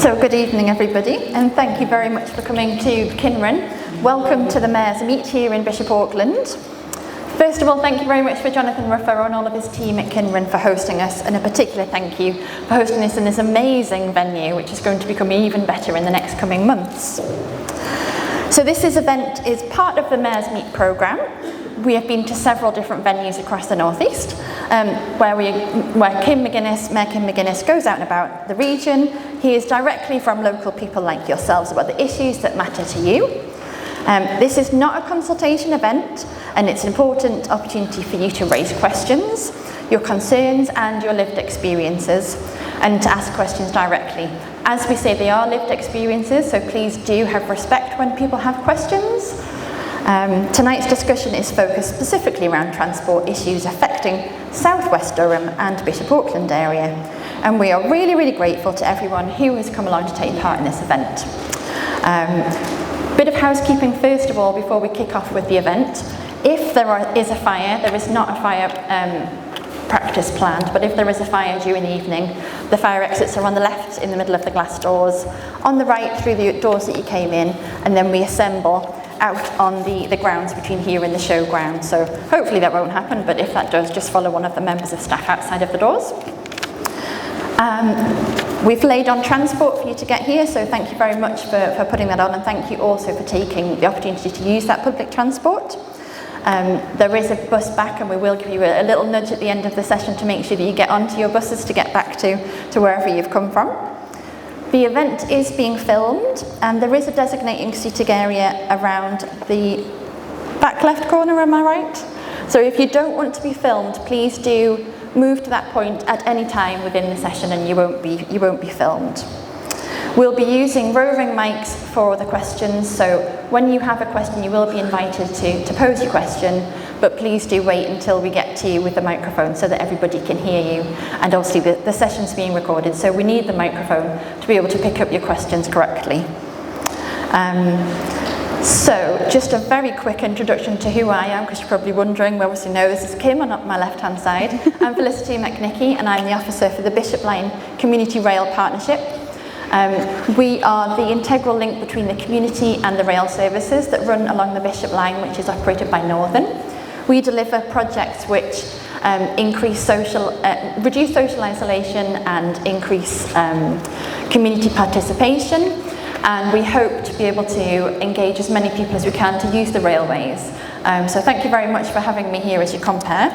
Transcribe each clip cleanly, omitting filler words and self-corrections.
So good evening everybody, and thank you very much for coming to Kynren. Welcome to the Mayor's Meet here in Bishop Auckland. First of all, thank you very much for Jonathan Ruffaro and all of his team at Kynren for hosting us, and a particular thank you for hosting us in this amazing venue, which is going to become even better in the next coming months. So this event is part of the Mayor's Meet programme. We have been to several different venues across the North East, where Mayor Kym McGuinness goes out and about the region. He is directly from local people like yourselves about the issues that matter to you. This is not a consultation event, and it's an important opportunity for you to raise questions, your concerns and your lived experiences, and to ask questions directly. As we say, they are lived experiences, so please do have respect when people have questions. Tonight's discussion is focused specifically around transport issues affecting southwest Durham and Bishop Auckland area, and we are really, really grateful to everyone who has come along to take part in this event. Bit of housekeeping first of all before we kick off with the event. If there is a fire, there is not a fire practice planned, but if there is a fire during the evening, the fire exits are on the left in the middle of the glass doors, on the right through the doors that you came in, and then we assemble out on the grounds between here and the showground. So hopefully that won't happen, but if that does, just follow one of the members of staff outside of the doors. We've laid on transport for you to get here, so thank you very much for putting that on, and thank you also for taking the opportunity to use that public transport. There is a bus back, and we will give you a little nudge at the end of the session to make sure that you get onto your buses to get back to wherever you've come from. The event is being filmed, and there is a designating seating area around the back left corner, am I right? So if you don't want to be filmed, please do move to that point at any time within the session and you won't be filmed. We'll be using roving mics for the questions, so when you have a question you will be invited to pose your question, but please do wait until we get to you with the microphone so that everybody can hear you. And obviously the session's being recorded, so we need the microphone to be able to pick up your questions correctly. So just a very quick introduction to who I am, because you're probably wondering. We obviously know this is Kym on my left hand side. I'm Felicity McNicky, and I'm the officer for the Bishop Line Community Rail Partnership. We are the integral link between the community and the rail services that run along the Bishop Line, which is operated by Northern. We deliver projects which reduce social isolation and increase community participation, and we hope to be able to engage as many people as we can to use the railways. So thank you very much for having me here as you compare.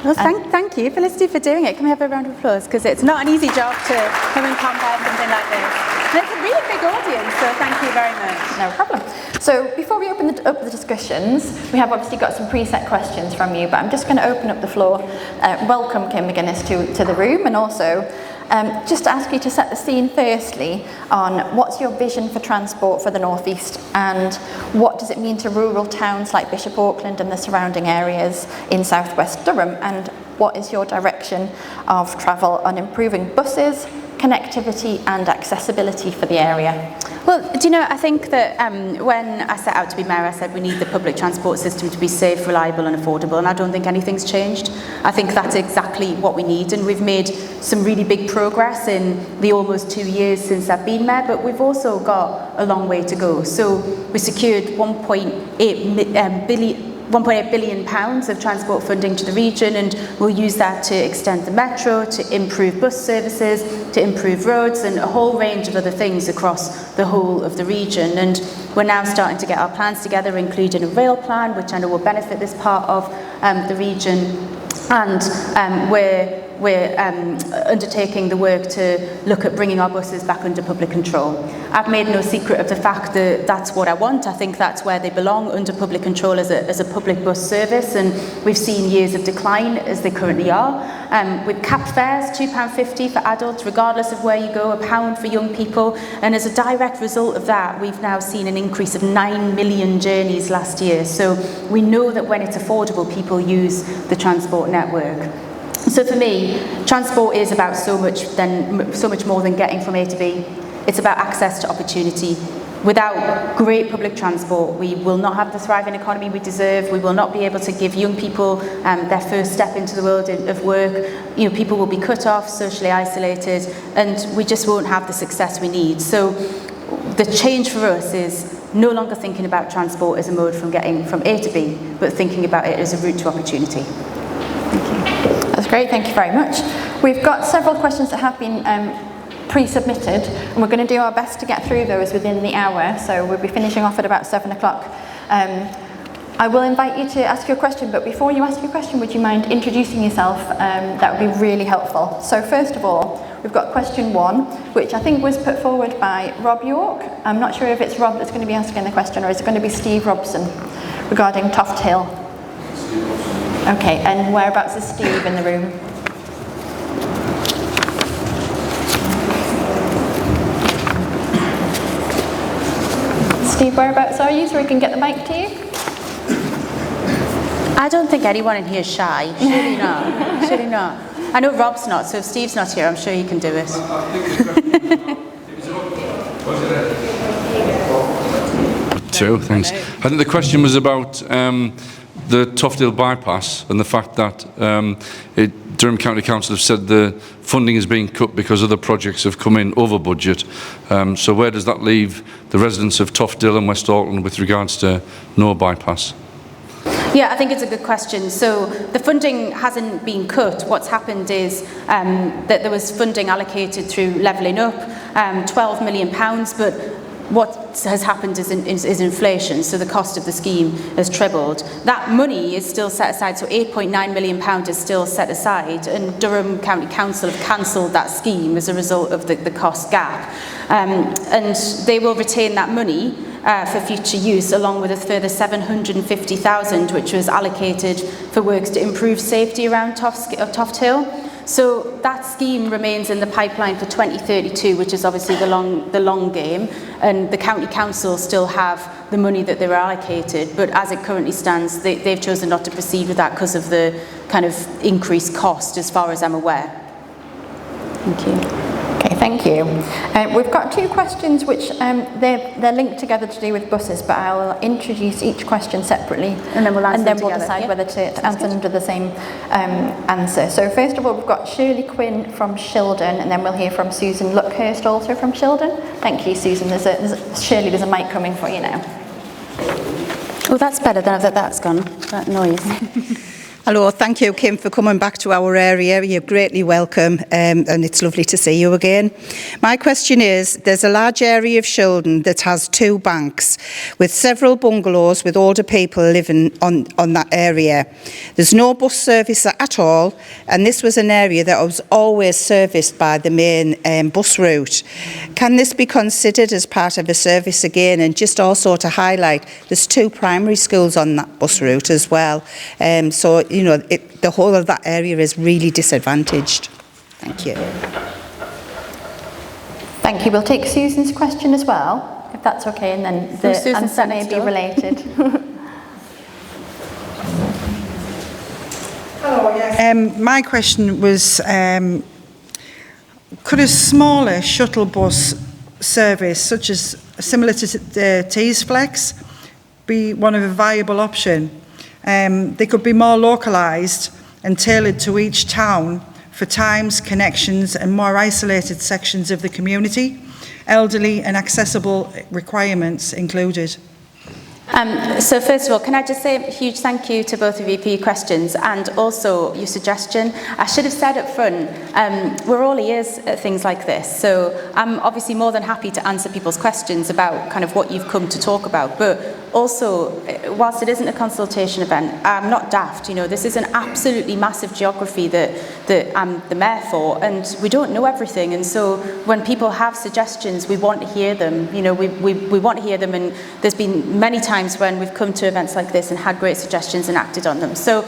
Well, thank you, Felicity, for doing it. Can we have a round of applause? Because it's not an easy job to come and compare something like this. And it's a really big audience, so thank you very much. No problem. So before we open up the discussions, we have obviously got some preset questions from you, but I'm just going to open up the floor. Welcome Kym McGuinness to the room, and also just to ask you to set the scene firstly on what's your vision for transport for the North East, and what does it mean to rural towns like Bishop Auckland and the surrounding areas in southwest Durham, and what is your direction of travel on improving buses, connectivity and accessibility for the area? Well, do you know, I think that when I set out to be mayor, I said we need the public transport system to be safe, reliable and affordable, and I don't think anything's changed. I think that's exactly what we need, and we've made some really big progress in the almost 2 years since I've been mayor, but we've also got a long way to go. So we secured £1.8 billion of transport funding to the region, and we'll use that to extend the metro, to improve bus services, to improve roads and a whole range of other things across the whole of the region. And we're now starting to get our plans together, including a rail plan, which I know will benefit this part of the region. And we're undertaking the work to look at bringing our buses back under public control. I've made no secret of the fact that that's what I want. I think that's where they belong, under public control as a public bus service, and we've seen years of decline as they currently are. With capped fares, £2.50 for adults, regardless of where you go, £1 for young people, and as a direct result of that, we've now seen an increase of 9 million journeys last year. So we know that when it's affordable, people use the transport network. So for me, transport is about so much more than getting from A to B. It's about access to opportunity. without great public transport, we will not have the thriving economy we deserve. We will not be able to give young people their first step into the world of work. People will be cut off, socially isolated, and we just won't have the success we need. So the change for us is no longer thinking about transport as a mode from getting from A to B, but thinking about it as a route to opportunity. Thank you. That's great, thank you very much. We've got several questions that have been pre-submitted, and we're going to do our best to get through those within the hour, so we'll be finishing off at about 7 o'clock. I will invite you to ask your question, but before you ask your question, would you mind introducing yourself? That would be really helpful. So first of all, we've got question 1, which I think was put forward by Rob York. I'm not sure if it's Rob that's going to be asking the question, or is it going to be Steve Robson regarding Toft Hill? Okay, and whereabouts is Steve in the room? Steve, whereabouts are you, so we can get the mic to you? I don't think anyone in here is shy. Surely not. Surely not. I know Rob's not, so if Steve's not here, I'm sure he can do it. Two, thanks. I think the question was about the Toft Hill bypass and the fact that Durham County Council have said the funding is being cut because other projects have come in over budget. So where does that leave the residents of Toft Hill and West Auckland with regards to no bypass? Yeah, I think it's a good question. So the funding hasn't been cut. What's happened is that there was funding allocated through Levelling Up, £12 million, but what has happened is inflation, so the cost of the scheme has trebled. That money is still set aside, so £8.9 million is still set aside, and Durham County Council have cancelled that scheme as a result of the cost gap. And they will retain that money for future use, along with a further $750,000, which was allocated for works to improve safety around Toft Hill. So that scheme remains in the pipeline for 2032, which is obviously the long game, and the County Council still have the money that they were allocated, but as it currently stands, they've chosen not to proceed with that because of the kind of increased cost, as far as I'm aware. Thank you. Okay, thank you. We've got 2 questions which they're linked together to do with buses, but I'll introduce each question separately, and then we'll decide whether to answer under the same answer. So first of all, we've got Shirley Quinn from Shildon, and then we'll hear from Susan Luckhurst also from Shildon. Thank you, Susan. Shirley, there's a mic coming for you now. Oh, that's better than that's gone, that noise. Hello, thank you, Kim, for coming back to our area. You're greatly welcome, and it's lovely to see you again. My question is, there's a large area of Shildon that has 2 banks, with several bungalows with older people living on that area. There's no bus service at all, and this was an area that was always serviced by the main bus route. Can this be considered as part of a service again? And just also to highlight, there's 2 primary schools on that bus route as well. So the whole of that area is really disadvantaged. Thank you. Thank you. We'll take Susan's question as well, if that's okay, and then the answer may be related. Hello, yes. My question was, could a smaller shuttle bus service, such as similar to the Teesflex, be one of a viable option? They could be more localised and tailored to each town for times, connections and more isolated sections of the community, elderly and accessible requirements included. So first of all, can I just say a huge thank you to both of you for your questions and also your suggestion. I should have said up front, we're all ears at things like this, so I'm obviously more than happy to answer people's questions about kind of what you've come to talk about, but also, whilst it isn't a consultation event, I'm not daft. This is an absolutely massive geography that I'm the mayor for, and we don't know everything, and so when people have suggestions, we want to hear them. We want to hear them, and there's been many times when we've come to events like this and had great suggestions and acted on them. So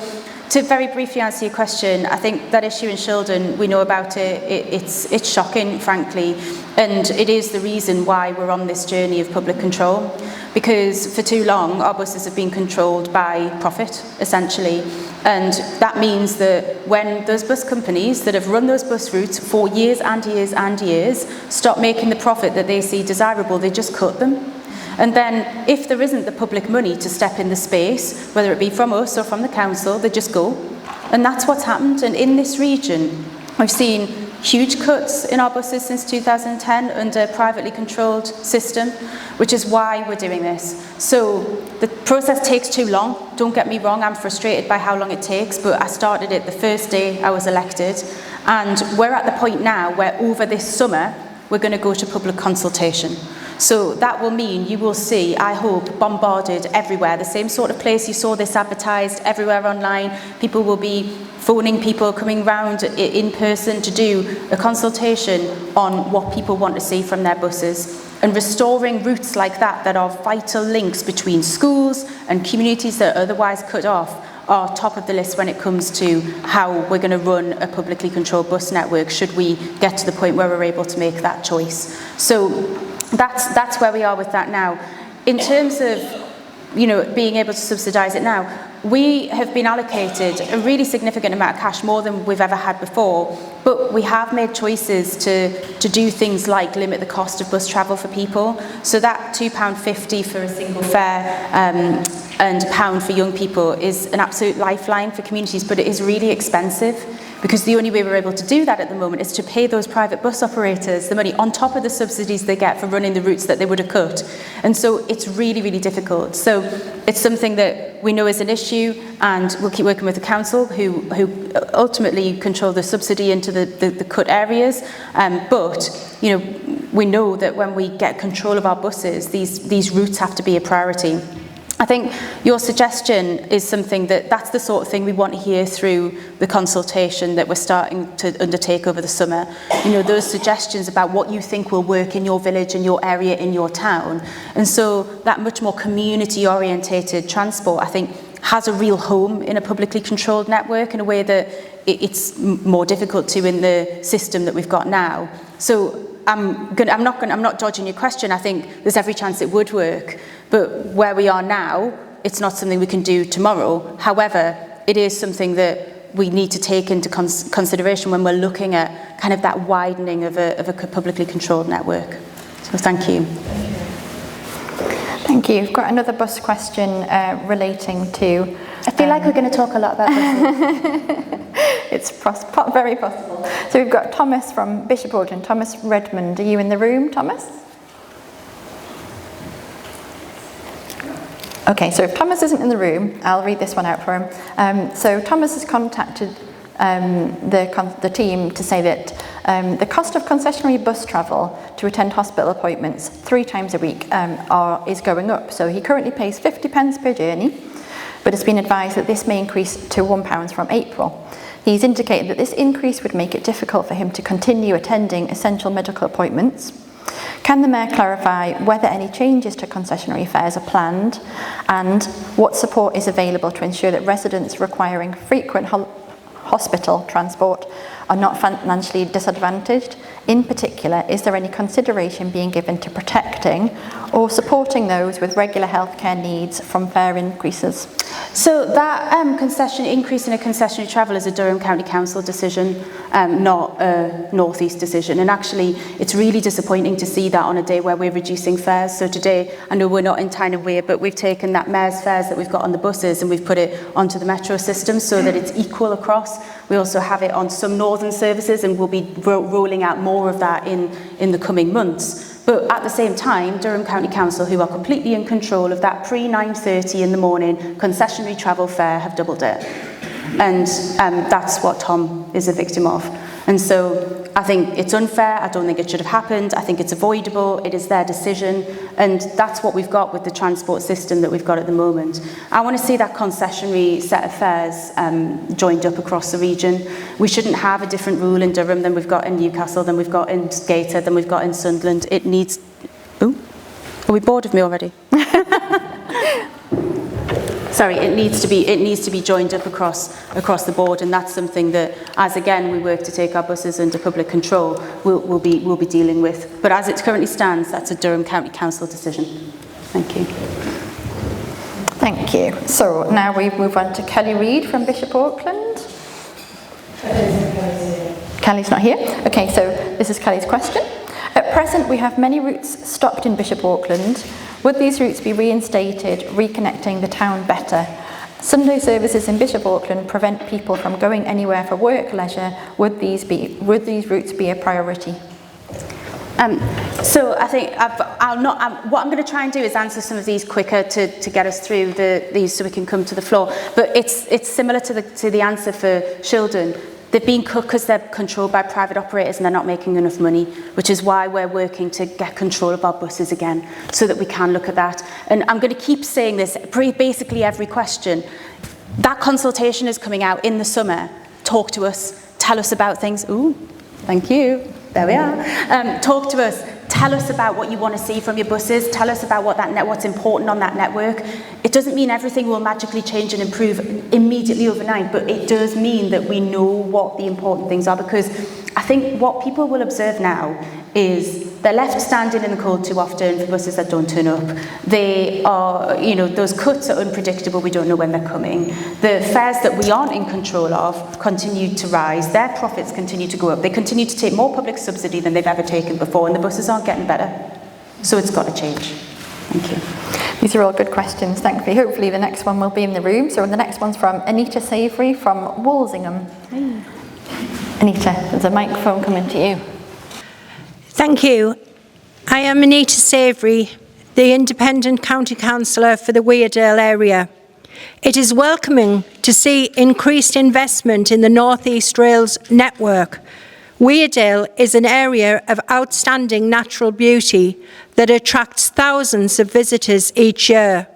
to very briefly answer your question, I think that issue in Shildon, we know about it. It's shocking, frankly, and it is the reason why we're on this journey of public control, because for too long our buses have been controlled by profit, essentially, and that means that when those bus companies that have run those bus routes for years and years and years stop making the profit that they see desirable, they just cut them. And then if there isn't the public money to step in the space, whether it be from us or from the council, they just go. And that's what's happened. And in this region, we've seen huge cuts in our buses since 2010 under a privately controlled system, which is why we're doing this. So the process takes too long. Don't get me wrong, I'm frustrated by how long it takes, but I started it the first day I was elected. And we're at the point now where over this summer, we're going to go to public consultation. So that will mean you will see, I hope, bombarded everywhere. The same sort of place you saw this advertised everywhere online. People will be phoning people, coming round in person to do a consultation on what people want to see from their buses. And restoring routes like that are vital links between schools and communities that are otherwise cut off are top of the list when it comes to how we're going to run a publicly controlled bus network should we get to the point where we're able to make that choice. So that's where we are with that now. In terms of, you know, being able to subsidise it now, we have been allocated a really significant amount of cash, more than we've ever had before, but we have made choices to do things like limit the cost of bus travel for people. So that £2.50 for a single fare and £1 for young people is an absolute lifeline for communities, but it is really expensive, because the only way we're able to do that at the moment is to pay those private bus operators the money on top of the subsidies they get for running the routes that they would have cut. And so it's really, really difficult. So it's something that we know is an issue, and we'll keep working with the council who ultimately control the subsidy into the cut areas. But you know, we know that when we get control of our buses, these routes have to be a priority. I think your suggestion is something that's the sort of thing we want to hear through the consultation that we're starting to undertake over the summer. You know, those suggestions about what you think will work in your village, in your area, in your town. And so that much more community orientated transport, I think, has a real home in a publicly controlled network in a way that it's more difficult to in the system that we've got now. So I'm not dodging your question. I think there's every chance it would work, but where we are now, it's not something we can do tomorrow. However, it is something that we need to take into consideration when we're looking at kind of that widening of a publicly controlled network. So thank you. Thank you. We've got another bus question relating to... I feel like we're going to talk a lot about buses. It's very possible. So we've got Thomas from Bishop Auckland. Thomas Redmond, are you in the room, Thomas? Okay, so if Thomas isn't in the room, I'll read this one out for him. So Thomas has contacted the team to say that the cost of concessionary bus travel to attend hospital appointments 3 times a week is going up. So he currently pays 50p per journey, but it's been advised that this may increase to £1 from April. He's indicated that this increase would make it difficult for him to continue attending essential medical appointments. Can the Mayor clarify whether any changes to concessionary fares are planned, and what support is available to ensure that residents requiring frequent hospital transport are not financially disadvantaged? In particular, is there any consideration being given to protecting or supporting those with regular healthcare needs from fare increases? So that concession increase in a concessionary travel is a Durham County Council decision, not a North East decision. And actually, it's really disappointing to see that on a day where we're reducing fares. So today, I know we're not in Tyne and Wear, but we've taken that Mayor's fares that we've got on the buses and we've put it onto the metro system so that it's equal across. We also have it on some northern services, and we'll be rolling out more of that in the coming months. But at the same time, Durham County Council, who are completely in control of that pre-9:30 in the morning concessionary travel fare, have doubled it. And that's what Tom is a victim of. And so I think it's unfair. I don't think it should have happened. I think it's avoidable. It is their decision. And that's what we've got with the transport system that we've got at the moment. I want to see that concessionary set of fares joined up across the region. We shouldn't have a different rule in Durham than we've got in Newcastle, than we've got in Gator, than we've got in Sunderland. It needs... Ooh, are we bored of me already? Sorry, it needs to be joined up across the board, and that's something that, as again we work to take our buses under public control, we'll be dealing with. But as it currently stands, that's a Durham County Council decision. Thank you. Thank you. So now we move on to Kelly Reid from Bishop Auckland. Kelly's not here. Okay, so this is Kelly's question. At present, we have many routes stopped in Bishop Auckland. Would these routes be reinstated, reconnecting the town better? Sunday services in Bishop Auckland prevent people from going anywhere for work, leisure. Would these routes be a priority? So I think what I'm going to try and do is answer some of these quicker to get us through these so we can come to the floor. But it's similar to the answer for Shildon. They've been cut because they're controlled by private operators and they're not making enough money, which is why we're working to get control of our buses again so that we can look at that. And I'm going to keep saying this, basically every question. That consultation is coming out in the summer. Talk to us, tell us about things. Ooh, thank you. There we are. Talk to us. Tell us about what you want to see from your buses. Tell us about what's important on that network. It doesn't mean everything will magically change and improve immediately overnight, but it does mean that we know what the important things are, because I think what people will observe now is they're left standing in the cold too often for buses that don't turn up. They are, those cuts are unpredictable. We don't know when they're coming. The fares that we aren't in control of continue to rise. Their profits continue to go up. They continue to take more public subsidy than they've ever taken before, and the buses aren't getting better. So it's got to change. Thank you. These are all good questions, thankfully. Hopefully the next one will be in the room. So the next one's from Anita Savory from Walsingham. Anita, there's a microphone coming to you. Thank you. I am Anita Savory, the Independent County Councillor for the Weardale area. It is welcoming to see increased investment in the North East Rail's network. Weardale is an area of outstanding natural beauty that attracts thousands of visitors each year.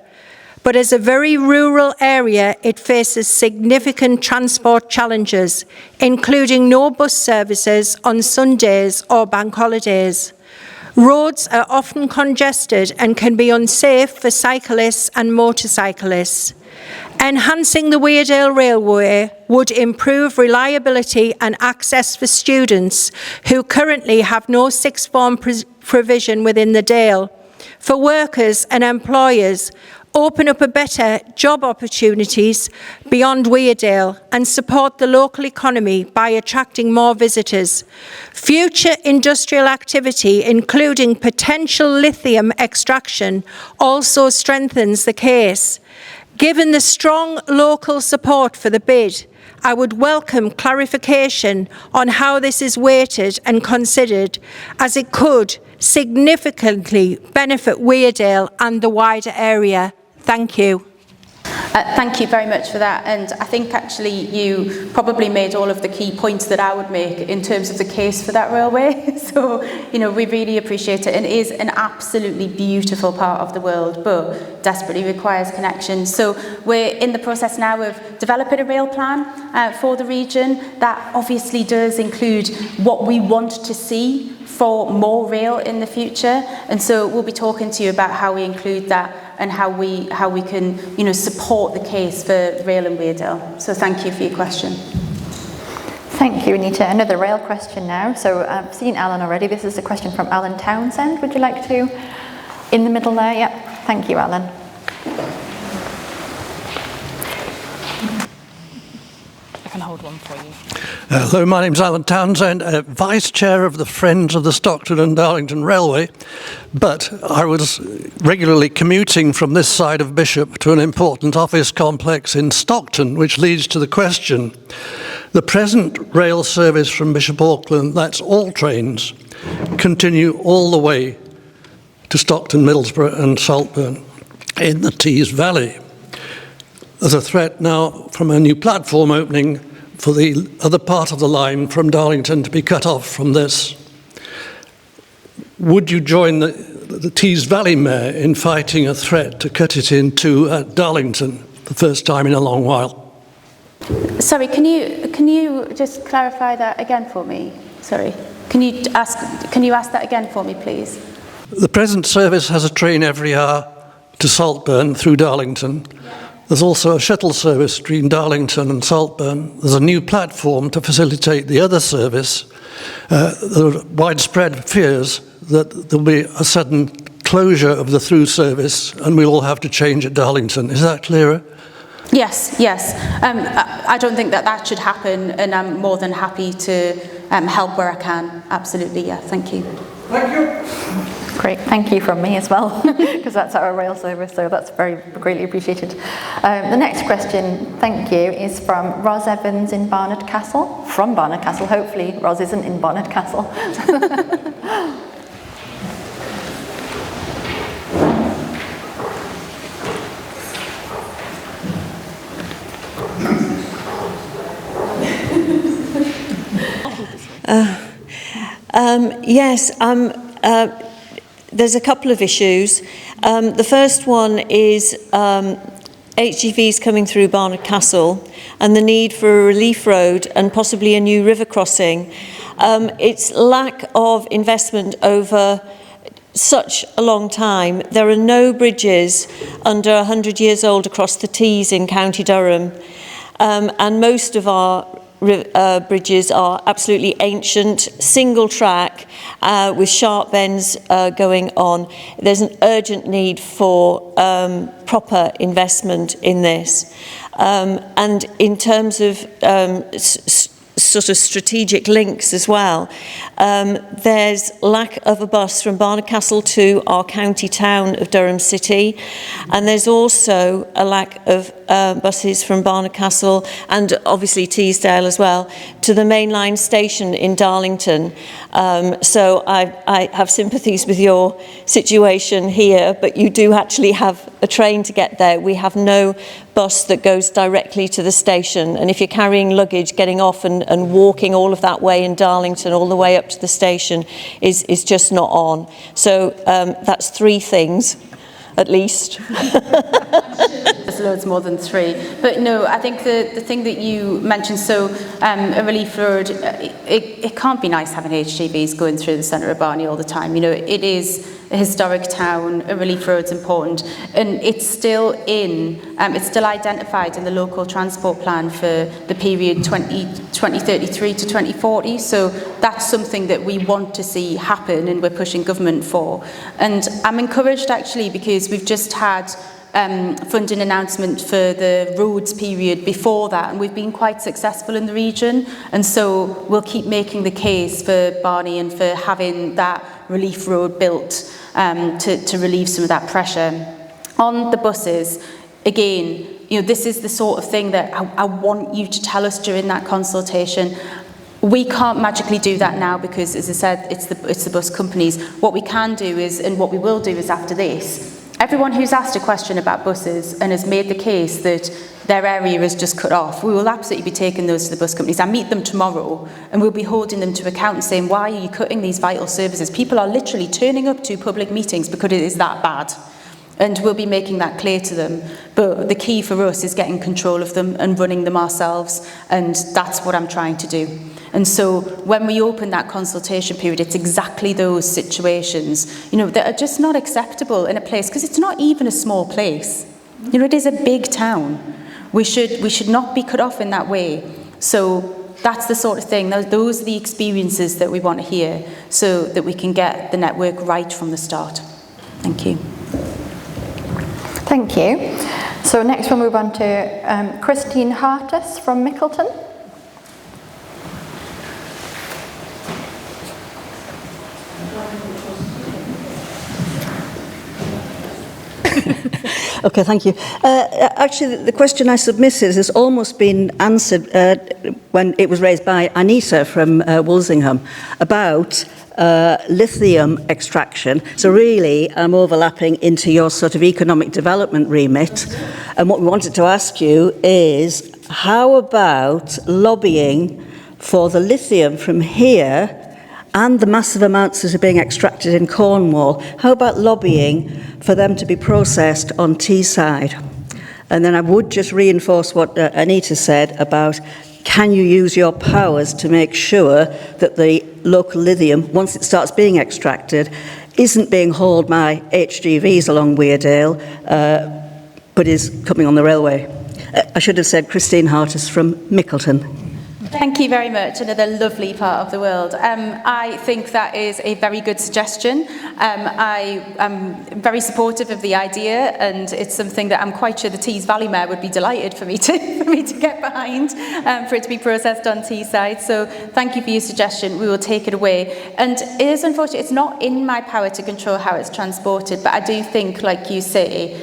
But as a very rural area, it faces significant transport challenges, including no bus services on Sundays or bank holidays. Roads are often congested and can be unsafe for cyclists and motorcyclists. Enhancing the Weardale Railway would improve reliability and access for students who currently have no sixth form provision within the Dale. For workers and employers, open up a better job opportunities beyond Weardale and support the local economy by attracting more visitors. Future industrial activity, including potential lithium extraction, also strengthens the case. Given the strong local support for the bid, I would welcome clarification on how this is weighted and considered, as it could significantly benefit Weardale and the wider area. Thank you. Thank you very much for that, and I think actually you probably made all of the key points that I would make in terms of the case for that railway. So, we really appreciate it, and it is an absolutely beautiful part of the world, but desperately requires connection. So we're in the process now of developing a rail plan for the region that obviously does include what we want to see for more rail in the future, and so we'll be talking to you about how we include that and how we can support the case for rail in Weardale. So thank you for your question. Thank you, Anita. Another rail question now. So I've seen Alan already. This is a question from Alan Townsend. Would you like to, in the middle there? Yep. Thank you, Alan. I can hold one for you. Hello, my name's Alan Townsend, Vice Chair of the Friends of the Stockton and Darlington Railway, but I was regularly commuting from this side of Bishop to an important office complex in Stockton, which leads to the question. The present rail service from Bishop Auckland, that's all trains, continue all the way to Stockton, Middlesbrough and Saltburn in the Tees Valley. There's a threat now from a new platform opening for the other part of the line from Darlington to be cut off from this. Would you join the Tees Valley Mayor in fighting a threat to cut it into at Darlington, the first time in a long while? Sorry, can you just clarify that again for me? Sorry, can you ask that again for me, please? The present service has a train every hour to Saltburn through Darlington. There's also a shuttle service between Darlington and Saltburn. There's a new platform to facilitate the other service. There are widespread fears that there'll be a sudden closure of the through service and we'll all have to change at Darlington. Is that clearer? Yes. I don't think that should happen, and I'm more than happy to help where I can. Absolutely, yeah. Thank you. Thank you. Great, thank you from me as well, because that's our rail service, so that's very greatly appreciated. The next question, thank you, is from Ros Evans in Barnard Castle, from Barnard Castle. Hopefully Ros isn't in Barnard Castle. Yes, there's a couple of issues. The first one is HGVs coming through Barnard Castle and the need for a relief road and possibly a new river crossing. It's lack of investment over such a long time. There are no bridges under 100 years old across the Tees in County Durham, and most of our bridges are absolutely ancient, single track, with sharp bends going on. There's an urgent need for proper investment in this. And in terms of sort of strategic links as well, there's lack of a bus from Barnard Castle to our county town of Durham City, and there's also a lack of buses from Barnard Castle and obviously Teesdale as well to the mainline station in Darlington. So I have sympathies with your situation here, but you do actually have a train to get there. We have no bus that goes directly to the station, and if you're carrying luggage, getting off and walking all of that way in Darlington all the way up to the station is just not on. So that's three things at least. There's loads more than three. But no, I think the thing that you mentioned, so a relief road, it can't be nice having HGVs going through the centre of Barney all the time. You know, it is a historic town, a relief road's important, and it's still identified in the local transport plan for the period 2033 to 2040, so that's something that we want to see happen and we're pushing government for. And I'm encouraged actually because we've just had funding announcement for the roads period before that, and we've been quite successful in the region, and so we'll keep making the case for Barney and for having that relief road built to relieve some of that pressure. On the buses, again, you know, this is the sort of thing that I want you to tell us during that consultation. We can't magically do that now because, as I said, it's the bus companies. What we can do is, and what we will do is after this, everyone who's asked a question about buses and has made the case that their area is just cut off, we will absolutely be taking those to the bus companies. I meet them tomorrow and we'll be holding them to account and saying, why are you cutting these vital services? People are literally turning up to public meetings because it is that bad. And we'll be making that clear to them. But the key for us is getting control of them and running them ourselves. And that's what I'm trying to do. And so when we open that consultation period, it's exactly those situations, you know, that are just not acceptable in a place, because it's not even a small place. You know, it is a big town. We should not be cut off in that way. So that's the sort of thing, those are the experiences that we want to hear so that we can get the network right from the start. Thank you. Thank you. So next we'll move on to Christine Hartis from Mickleton. Okay, thank you. Actually, the question I submitted has almost been answered when it was raised by Anita from Wolsingham about lithium extraction. So really, I'm overlapping into your sort of economic development remit. And what we wanted to ask you is, how about lobbying for the lithium from here and the massive amounts that are being extracted in Cornwall? How about lobbying for them to be processed on Teesside? And then I would just reinforce what Anita said about, can you use your powers to make sure that the local lithium, once it starts being extracted, isn't being hauled by HGVs along Weardale, but is coming on the railway? I should have said Christine Hartis from Mickleton. Thank you very much. Another lovely part of the world. I think that is a very good suggestion. I am very supportive of the idea, and it's something that I'm quite sure the Tees Valley Mayor would be delighted for me to get behind, for it to be processed on Teesside. So thank you for your suggestion. We will take it away. And it is unfortunate, it's not in my power to control how it's transported, but I do think, like you say,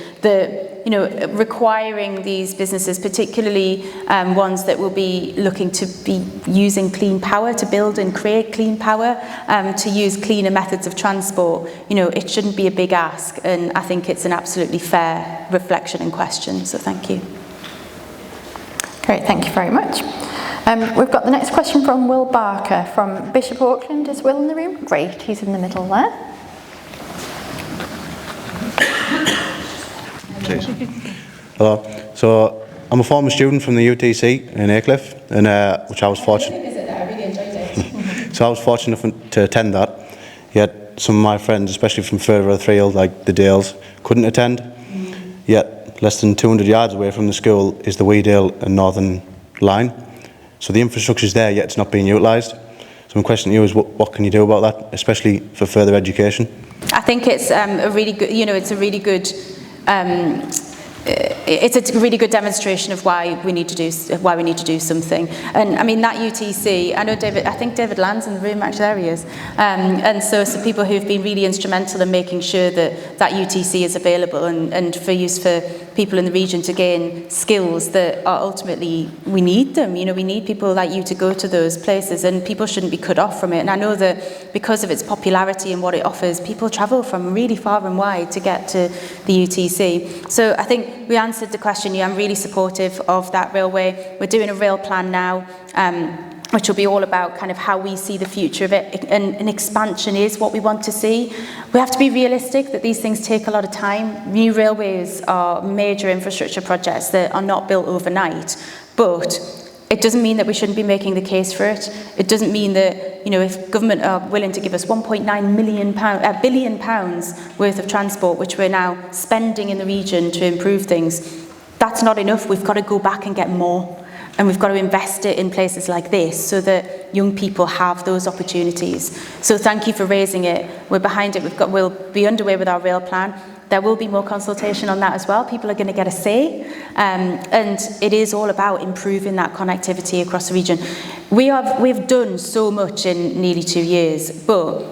requiring these businesses, particularly ones that will be looking to be using clean power, to build and create clean power, to use cleaner methods of transport, it shouldn't be a big ask, and I think it's an absolutely fair reflection and question, so thank you. Great, thank you very much. We've got the next question from Will Barker from Bishop Auckland. Is Will in the room? Great, he's in the middle there. Hello. So I'm a former student from the UTC in Aycliffe, and which I was fortunate. So I was fortunate to attend that. Yet some of my friends, especially from further afield, like the Dales, couldn't attend. Yet less than 200 yards away from the school is the Weedale and Northern line. So the infrastructure is there, yet it's not being utilised. So my question to you is, what can you do about that, especially for further education? I think it's a really good, it's a really good. It's a really good demonstration of why we need to do something. And I mean, that UTC, I know I think David Land's in the room, actually there he is. And so people who've been really instrumental in making sure that UTC is available and for use for people in the region to gain skills that are ultimately, we need them. We need people like you to go to those places, and people shouldn't be cut off from it. And I know that because of its popularity and what it offers, people travel from really far and wide to get to the UTC. So I think we answered the question. I'm really supportive of that railway. We're doing a rail plan now, which will be all about kind of how we see the future of it, and an expansion is what we want to see. We have to be realistic that these things take a lot of time. New railways are major infrastructure projects that are not built overnight, but it doesn't mean that we shouldn't be making the case for it. It doesn't mean that, if government are willing to give us £1.9 billion worth of transport, which we're now spending in the region to improve things, that's not enough. We've got to go back and get more. And we've got to invest it in places like this so that young people have those opportunities. So thank you for raising it. We're behind it. We'll be underway with our rail plan. There will be more consultation on that as well. People are going to get a say. And it is all about improving that connectivity across the region. We've done so much in nearly 2 years, but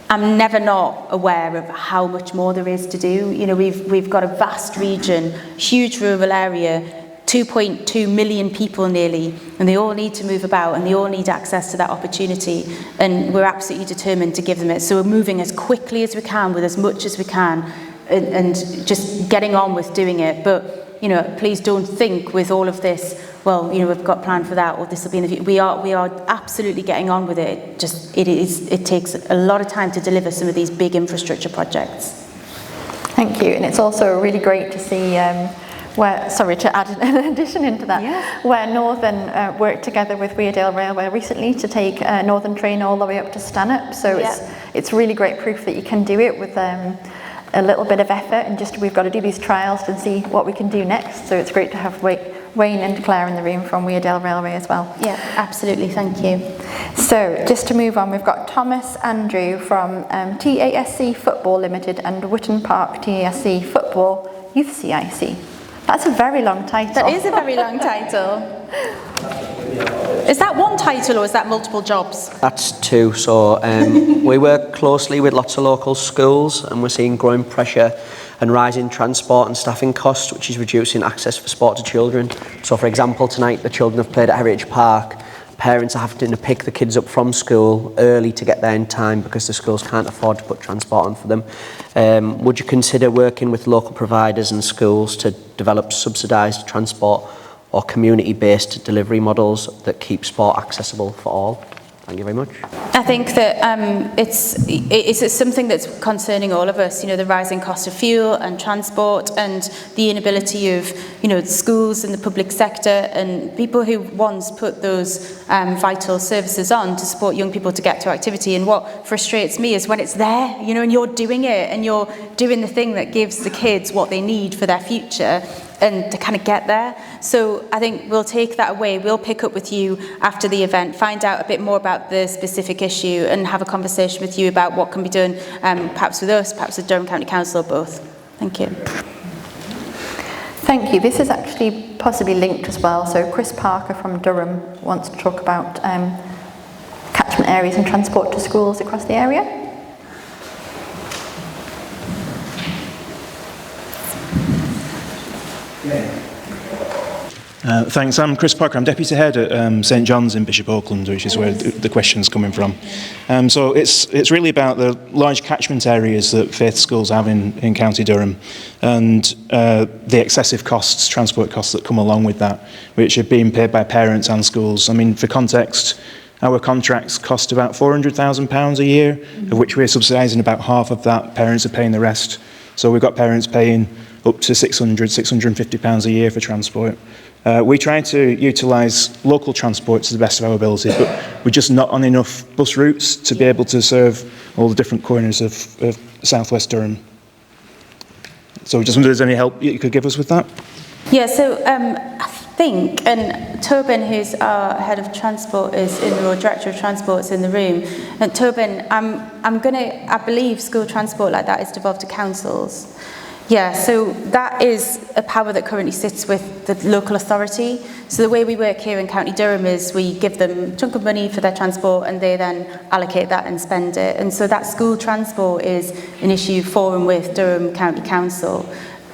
I'm never not aware of how much more there is to do. We've got a vast region, huge rural area, 2.2 million people nearly, and they all need to move about and they all need access to that opportunity, and we're absolutely determined to give them it. So we're moving as quickly as we can with as much as we can, and just getting on with doing it. But please don't think with all of this, well, we've got planned for that, or this will be in the future. We are absolutely getting on with it. It takes a lot of time to deliver some of these big infrastructure projects. Thank you, and it's also really great to see to add an addition into that, where Northern worked together with Weardale Railway recently to take Northern train all the way up to Stanhope. So it's really great proof that you can do it with a little bit of effort, and we've got to do these trials and see what we can do next. So it's great to have Wayne and Claire in the room from Weardale Railway as well. Yeah, absolutely, thank you. So just to move on, we've got Thomas Andrew from TASC Football Limited and Wotton Park TASC Football Youth CIC. That's a very long title. That is a very long title. Is that one title or is that multiple jobs? That's two. So we work closely with lots of local schools, and we're seeing growing pressure and rising transport and staffing costs, which is reducing access for sport to children. So for example, tonight the children have played at Heritage Park. Parents are having to pick the kids up from school early to get there in time because the schools can't afford to put transport on for them. Would you consider working with local providers and schools to develop subsidised transport or community-based delivery models that keep sport accessible for all? Thank you very much. I think that it's something that's concerning all of us, the rising cost of fuel and transport, and the inability of, schools and the public sector and people who once put those vital services on to support young people to get to activity. And what frustrates me is when it's there, and you're doing it and you're doing the thing that gives the kids what they need for their future, and to kind of get there. So I think we'll take that away. We'll pick up with you after the event, find out a bit more about the specific issue and have a conversation with you about what can be done, perhaps with us, perhaps with Durham County Council, or both. Thank you. Thank you. This is actually possibly linked as well. So Chris Parker from Durham wants to talk about catchment areas and transport to schools across the area. Thanks. I'm Chris Parker. I'm Deputy Head at St John's in Bishop Auckland, which is where the question's coming from. So it's really about the large catchment areas that faith schools have in County Durham, and the excessive costs, transport costs that come along with that, which are being paid by parents and schools. I mean, for context, our contracts cost about £400,000 a year, of which we're subsidising about half of that. Parents are paying the rest. So we've got parents paying up to £650 a year for transport. We try to utilise local transport to the best of our ability, but we're just not on enough bus routes to be able to serve all the different corners of southwest Durham. So just wonder if there's any help you could give us with that? Yeah, so I think, and Tobin, who's our head of transport, is in the room, director of transport, is in the room. And Tobin, I believe school transport like that is devolved to councils. Yeah, so that is a power that currently sits with the local authority. So the way we work here in County Durham is we give them a chunk of money for their transport and they then allocate that and spend it. And so that school transport is an issue for and with Durham County Council.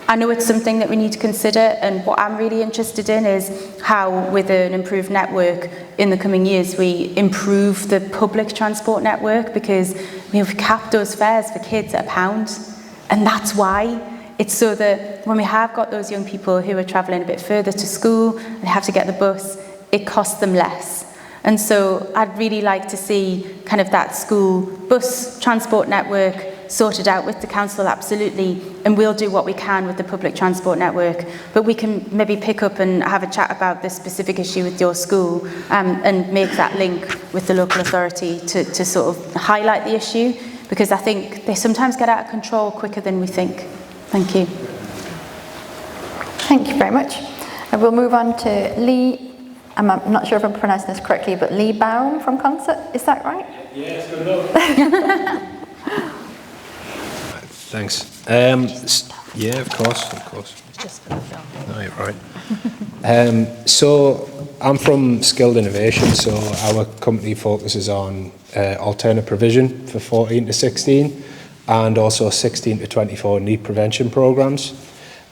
I know it's something that we need to consider, and what I'm really interested in is how, with an improved network in the coming years, we improve the public transport network, because we've capped those fares for kids at £1, and that's why. It's so that when we have got those young people who are travelling a bit further to school and have to get the bus, it costs them less. And so I'd really like to see kind of that school bus transport network sorted out with the council, absolutely, and we'll do what we can with the public transport network. But we can maybe pick up and have a chat about this specific issue with your school, and make that link with the local authority to sort of highlight the issue, because I think they sometimes get out of control quicker than we think. Thank you. Thank you very much. And we'll move on to Lee. I'm not sure if I'm pronouncing this correctly, but Lee Baum from Concert. Is that right? Yeah, it's good enough. Thanks. Yeah, of course. Just for the film. No, you're right. So I'm from Skilled Innovation, so our company focuses on alternate provision for 14 to 16 and also 16 to 24 need prevention programs.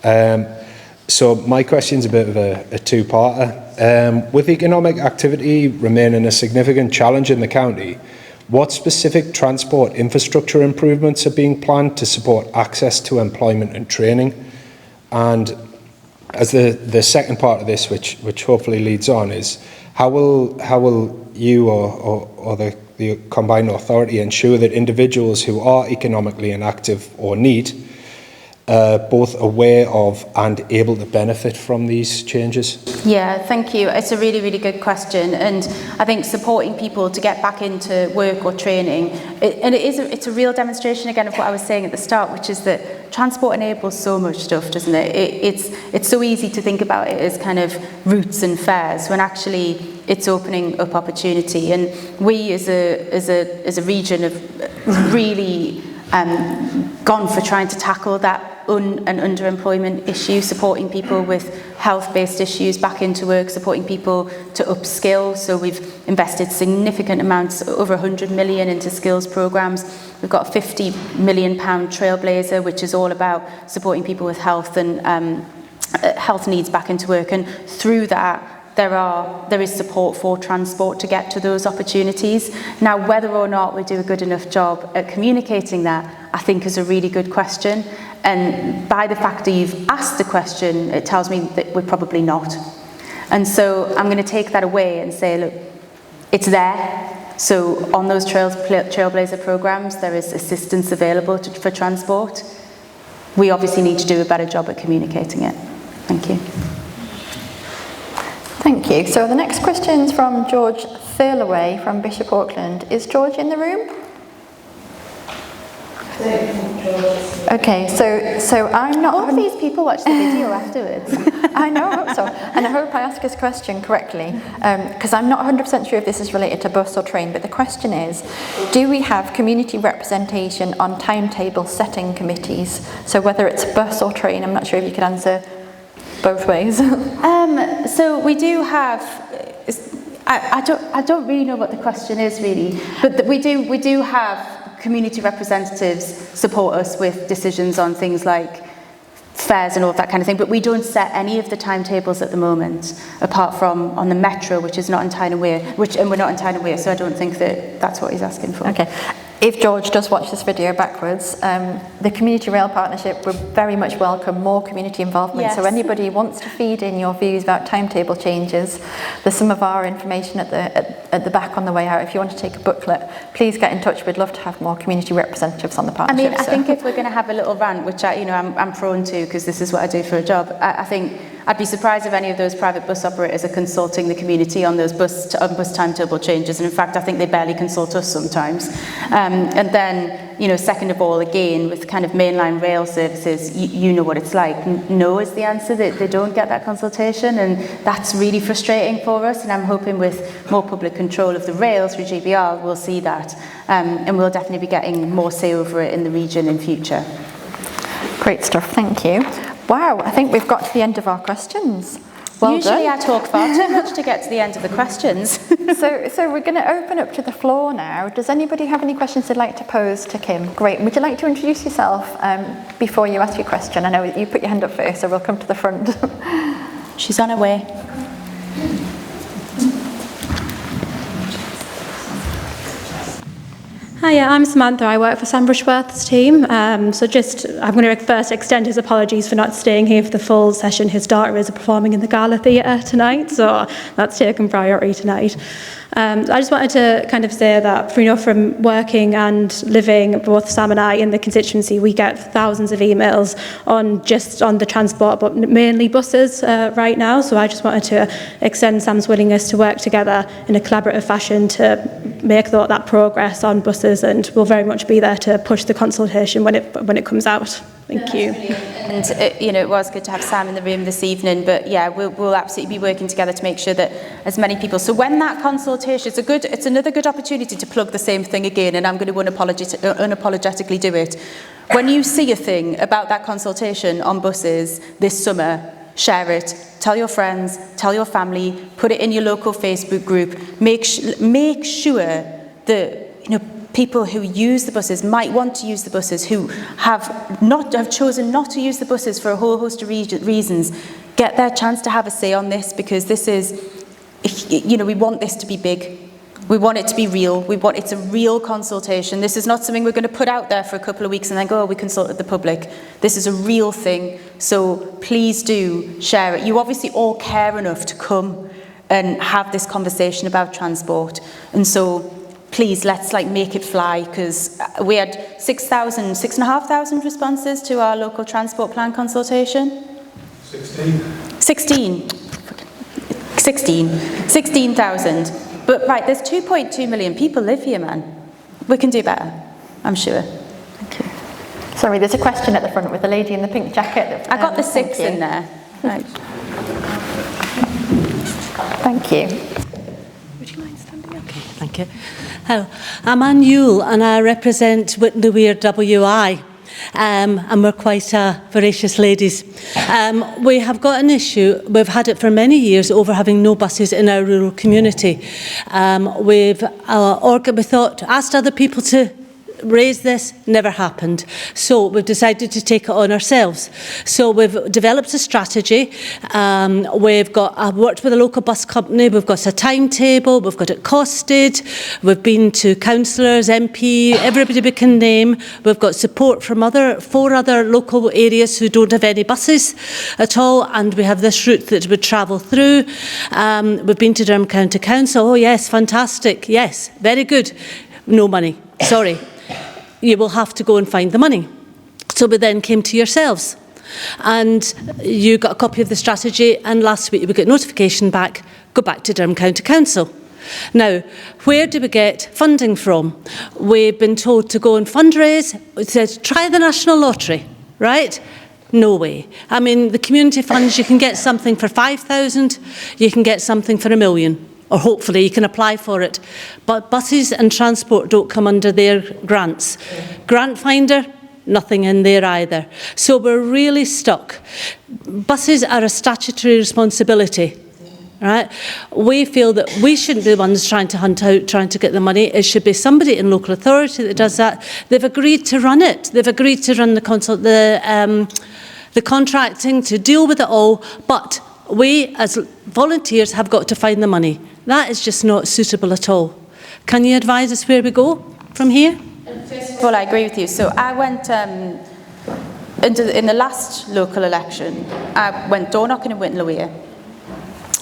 So my question's a bit of a two-parter. With economic activity remaining a significant challenge in the county, what specific transport infrastructure improvements are being planned to support access to employment and training? And as the second part of this, which hopefully leads on, is how will you or the combined authority ensure that individuals who are economically inactive or need both aware of and able to benefit from these changes? Yeah, thank you. It's a really, really good question, and I think supporting people to get back into work or training, it's a real demonstration again of what I was saying at the start, which is that transport enables so much stuff, doesn't it? It's so easy to think about it as kind of routes and fares, when actually it's opening up opportunity. And we as a region have really gone for trying to tackle that and underemployment issue, supporting people with health-based issues back into work, supporting people to upskill. So we've invested significant amounts, over 100 million, into skills programs. We've got a £50 million Trailblazer, which is all about supporting people with health and health needs back into work. And through that, there is support for transport to get to those opportunities. Now, whether or not we do a good enough job at communicating that, I think is a really good question. And by the fact that you've asked the question, it tells me that we're probably not. And so I'm going to take that away and say, look, it's there. So on those Trailblazer programs, there is assistance available for transport. We obviously need to do a better job at communicating it. Thank you. Thank you. So the next question is from George Thirlaway from Bishop Auckland. Is George in the room? Okay, so I'm not... All of these people watch the video afterwards. I know, I hope so. And I hope I ask this question correctly, because I'm not 100% sure if this is related to bus or train, but the question is, do we have community representation on timetable setting committees? So whether it's bus or train, I'm not sure if you could answer both ways. So we do have... I don't really know what the question is really, but we do have community representatives support us with decisions on things like fares and all of that kind of thing, but we don't set any of the timetables at the moment, apart from on the metro, which is not in Tyne and Wear, and we're not in Tyne and Wear, so I don't think that that's what he's asking for. Okay. If George does watch this video backwards, the Community Rail Partnership would very much welcome more community involvement. Yes. So anybody who wants to feed in your views about timetable changes, there's some of our information at the back on the way out. If you want to take a booklet, please get in touch. We'd love to have more community representatives on the partnership. I think if we're going to have a little rant, which I'm prone to because this is what I do for a job, I think I'd be surprised if any of those private bus operators are consulting the community on those bus timetable changes. And in fact, I think they barely consult us sometimes. And then, second of all, again, with kind of mainline rail services, you know what it's like. No is the answer. They don't get that consultation, and that's really frustrating for us. And I'm hoping with more public control of the rails through GBR, we'll see that. And we'll definitely be getting more say over it in the region in future. Great stuff, thank you. Wow, I think we've got to the end of our questions. Well Usually done. I talk far too much to get to the end of the questions. So we're going to open up to the floor now. Does anybody have any questions they'd like to pose to Kim? Great. Would you like to introduce yourself before you ask your question? I know you put your hand up first, so we'll come to the front. She's on her way. Hiya, I'm Samantha. I work for Sam Rushworth's team. I'm going to first extend his apologies for not staying here for the full session. His daughter is performing in the Gala Theatre tonight, so that's taken priority tonight. I just wanted to kind of say that, from working and living, both Sam and I, in the constituency, we get thousands of emails on the transport, but mainly buses right now. So I just wanted to extend Sam's willingness to work together in a collaborative fashion to make that progress on buses, and we'll very much be there to push the consultation when it comes out. Thank you. And it was good to have Sam in the room this evening, but yeah, we'll absolutely be working together to make sure that as many people. So when that consultation, it's another good opportunity to plug the same thing again, and I'm going to unapologetically do it. When you see a thing about that consultation on buses this summer, share it. Tell your friends, tell your family, put it in your local Facebook group. Make sure that people who use the buses, might want to use the buses, who have chosen not to use the buses for a whole host of reasons, get their chance to have a say on this, because this is, we want this to be big. We want it to be real. It's a real consultation. This is not something we're going to put out there for a couple of weeks and then go, we consulted the public. This is a real thing. So please do share it. You obviously all care enough to come and have this conversation about transport. And so please, let's make it fly, because we had 6,500 responses to our local transport plan consultation. 16,000. But right, there's 2.2 million people live here, man. We can do better, I'm sure. Thank you. Sorry, there's a question at the front with the lady in the pink jacket. I got the 6 in there. Right. Thank you. Would you mind standing? Okay, thank you. Hello, I'm Anne Yule and I represent Whitney Weir WI. And we're quite voracious ladies. We have got an issue, we've had it for many years, over having no buses in our rural community. We thought, asked other people to raise this, never happened. So we've decided to take it on ourselves. So we've developed a strategy. I've worked with a local bus company, we've got a timetable, we've got it costed, we've been to councillors, MP, everybody we can name. We've got support from 4 other local areas who don't have any buses at all, and we have this route that would travel through. We've been to Durham County Council. Oh yes, fantastic, yes, very good. No money, sorry. You will have to go and find the money. So we then came to yourselves and you got a copy of the strategy, and last week we got notification back, go back to Durham County Council. Now, where do we get funding from? We've been told to go and fundraise. It says, try the National Lottery, right? No way. I mean, the community funds, you can get something for 5,000, you can get something for £1 million, or hopefully you can apply for it. But buses and transport don't come under their grants. Grant Finder, nothing in there either. So we're really stuck. Buses are a statutory responsibility. Right? We feel that we shouldn't be the ones trying to hunt out, trying to get the money. It should be somebody in local authority that does that. They've agreed to run it. They've agreed to run the contracting, to deal with it all. But we, as volunteers, have got to find the money. That is just not suitable at all. Can you advise us where we go from here? First of all, I agree with you. So I went in the last local election. I went door knocking in Whitnlowea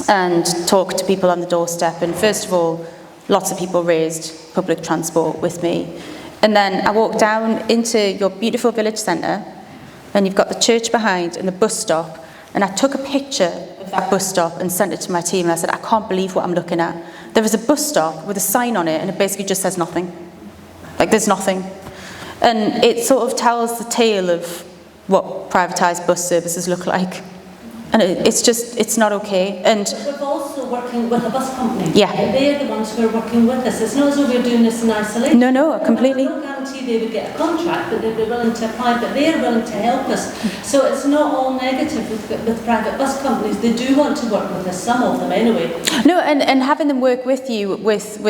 and talked to people on the doorstep, and first of all, lots of people raised public transport with me. And then I walked down into your beautiful village centre, and you've got the church behind and the bus stop, and I took a picture of that bus stop and sent it to my team, and I said, I can't believe what I'm looking at. There is a bus stop with a sign on it, and it basically just says nothing. Like, there's nothing. And it sort of tells the tale of what privatised bus services look like. And it's not okay. And we're also working with a bus company. Yeah. They're the ones who are working with us. It's not as though we're doing this in isolation. No, completely. I don't guarantee they would get a contract, but they'd be willing to apply, but they're willing to help us. So it's not all negative with private bus companies. They do want to work with us, some of them anyway. No, and having them work with you with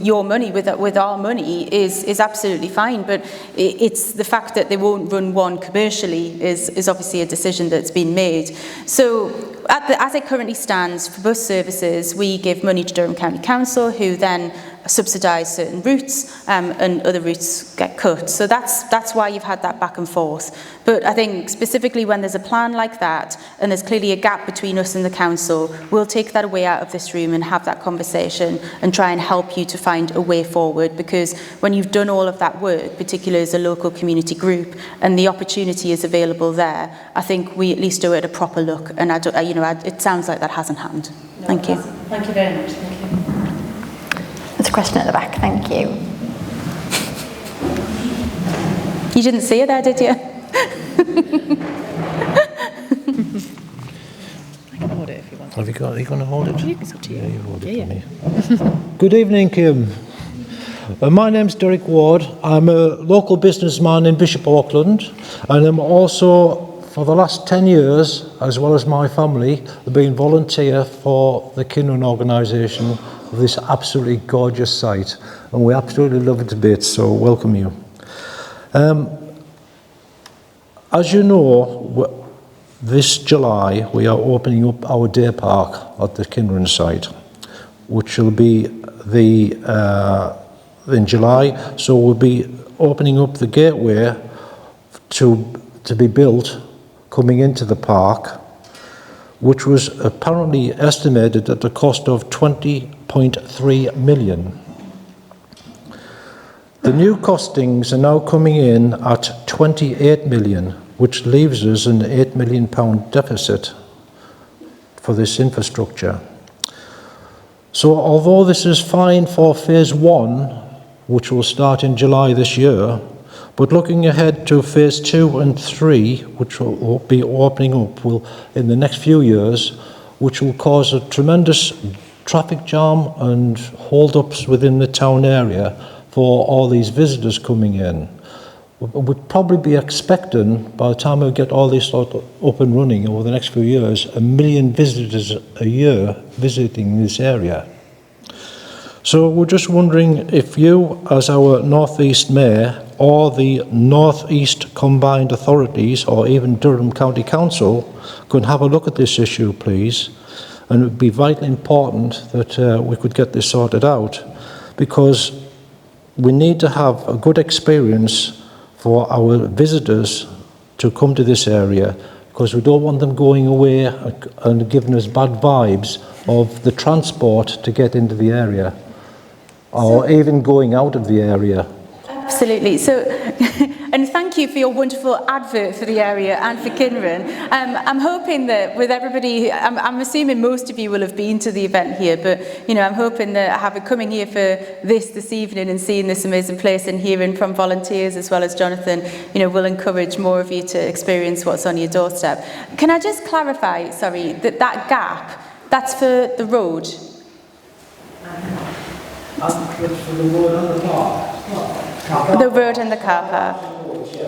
your money, with our money, is absolutely fine. But it's the fact that they won't run one commercially is obviously a decision that's been made. So as it currently stands, for bus services, we give money to Durham County Council, who then subsidise certain routes, and other routes get cut. So that's why you've had that back and forth. But I think specifically when there's a plan like that, and there's clearly a gap between us and the council, we'll take that away out of this room and have that conversation and try and help you to find a way forward. Because when you've done all of that work, particularly as a local community group, and the opportunity is available there, I think we at least do it a proper look. And it sounds like that hasn't happened. No, Thank you. Thank you very much. Thank you. There's a question at the back, thank you. You didn't see it there, did you? I can hold it if you want. Are you going to hold it? It's up to you. Yeah, you hold it for me. Good evening, Kim. My name's Derek Ward. I'm a local businessman in Bishop Auckland, and I'm also, for the last 10 years, as well as my family, have been volunteer for the Kynren organisation of this absolutely gorgeous site, and we absolutely love it to bits, so welcome you. As you know, this July we are opening up our day park at the Kynren site, which will be in July, so we'll be opening up the gateway to be built coming into the park, which was apparently estimated at the cost of 20.3 million. The new costings are now coming in at 28 million, which leaves us an £8 million deficit for this infrastructure. So although this is fine for phase 1, which will start in July this year, but looking ahead to phase 2 and 3, which will be opening up in the next few years, which will cause a tremendous traffic jam and hold-ups within the town area for all these visitors coming in. We'd probably be expecting, by the time we get all this sort of up and running over the next few years, 1 million visitors a year visiting this area. So we're just wondering if you, as our North East Mayor, or the North East Combined Authorities, or even Durham County Council, could have a look at this issue, please. And it would be vitally important that we could get this sorted out, because we need to have a good experience for our visitors to come to this area, because we don't want them going away and giving us bad vibes of the transport to get into the area, or even going out of the area. Absolutely. So And thank you for your wonderful advert for the area and for Kynren. I'm hoping that with everybody, I'm assuming most of you will have been to the event here, but I'm hoping that having coming here for this evening and seeing this amazing place and hearing from volunteers as well as Jonathan, will encourage more of you to experience what's on your doorstep. Can I just clarify, sorry, that gap, that's for the road? The road and the car park.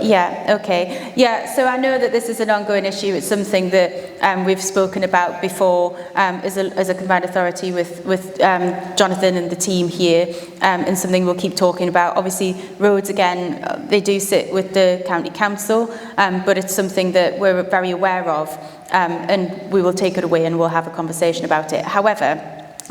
Yeah, okay. Yeah, so I know that this is an ongoing issue. It's something that we've spoken about before as a combined authority with Jonathan and the team here, and something we'll keep talking about. Obviously, roads, again, they do sit with the county council, but it's something that we're very aware of, and we will take it away and we'll have a conversation about it. However,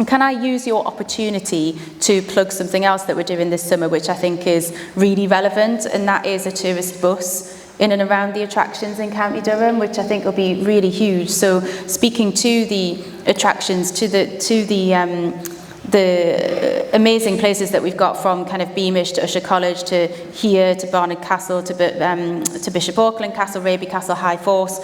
can I use your opportunity to plug something else that we're doing this summer, which I think is really relevant, and that is a tourist bus in and around the attractions in County Durham, which I think will be really huge. So speaking to the attractions, to the amazing places that we've got, from kind of Beamish to Usher College to here to Barnard Castle to Bishop Auckland Castle, Raby Castle, High Force,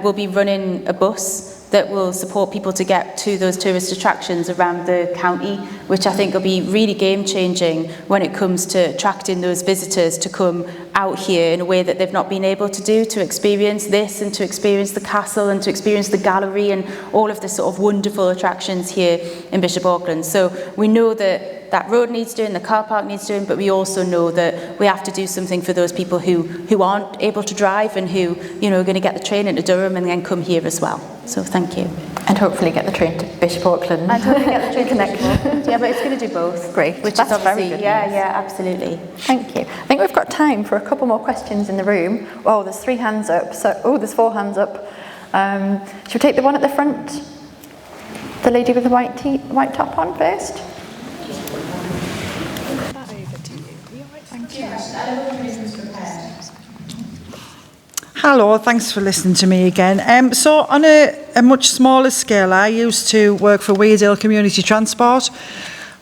we'll be running a bus that will support people to get to those tourist attractions around the county, which I think will be really game-changing when it comes to attracting those visitors to come out here in a way that they've not been able to do, to experience this and to experience the castle and to experience the gallery and all of the sort of wonderful attractions here in Bishop Auckland. So we know that road needs doing, the car park needs doing, but we also know that we have to do something for those people who aren't able to drive and who are going to get the train into Durham and then come here as well. So thank you. And hopefully get the train to Bishop Auckland. And hopefully get the train to Bishop. Yeah, but it's going to do both. Great. Which That's is obviously, very good yeah, absolutely. Thank you. I think we've got time for a couple more questions in the room. Oh, there's 3 hands up. There's 4 hands up. Should we take the one at the front? The lady with the white top on first? Hello, thanks for listening to me again. So on a much smaller scale, I used to work for Weardale Community Transport,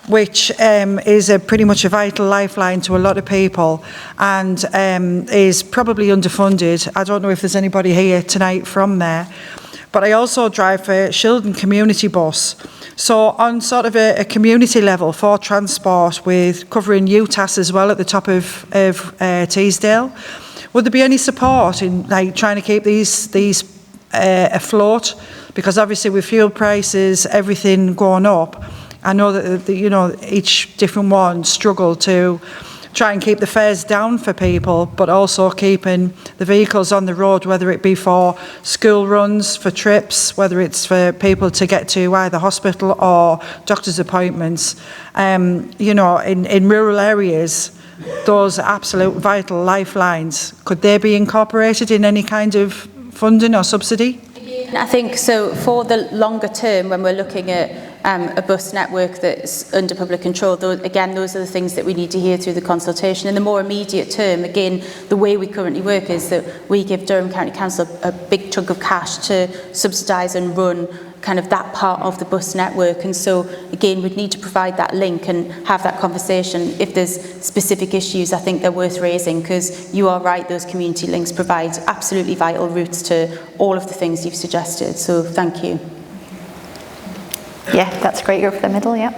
which is pretty much a vital lifeline to a lot of people and is probably underfunded. I don't know if there's anybody here tonight from there, but I also drive for Shildon Community Bus. So on sort of a community level for transport, with covering UTAS as well at the top of Teesdale, would there be any support in trying to keep these afloat? Because obviously with fuel prices, everything going up, I know that each different one struggle to try and keep the fares down for people, but also keeping the vehicles on the road, whether it be for school runs, for trips, whether it's for people to get to either hospital or doctor's appointments. In rural areas, those absolute vital lifelines, could they be incorporated in any kind of funding or subsidy? I think so. For the longer term, when we're looking at a bus network that's under public control, those are the things that we need to hear through the consultation. In the more immediate term, again, the way we currently work is that we give Durham County Council a big chunk of cash to subsidise and run kind of that part of the bus network. And so, again, we'd need to provide that link and have that conversation. If there's specific issues, I think they're worth raising, because you are right, those community links provide absolutely vital routes to all of the things you've suggested. So thank you. Yeah, that's great. You're for the middle, yeah.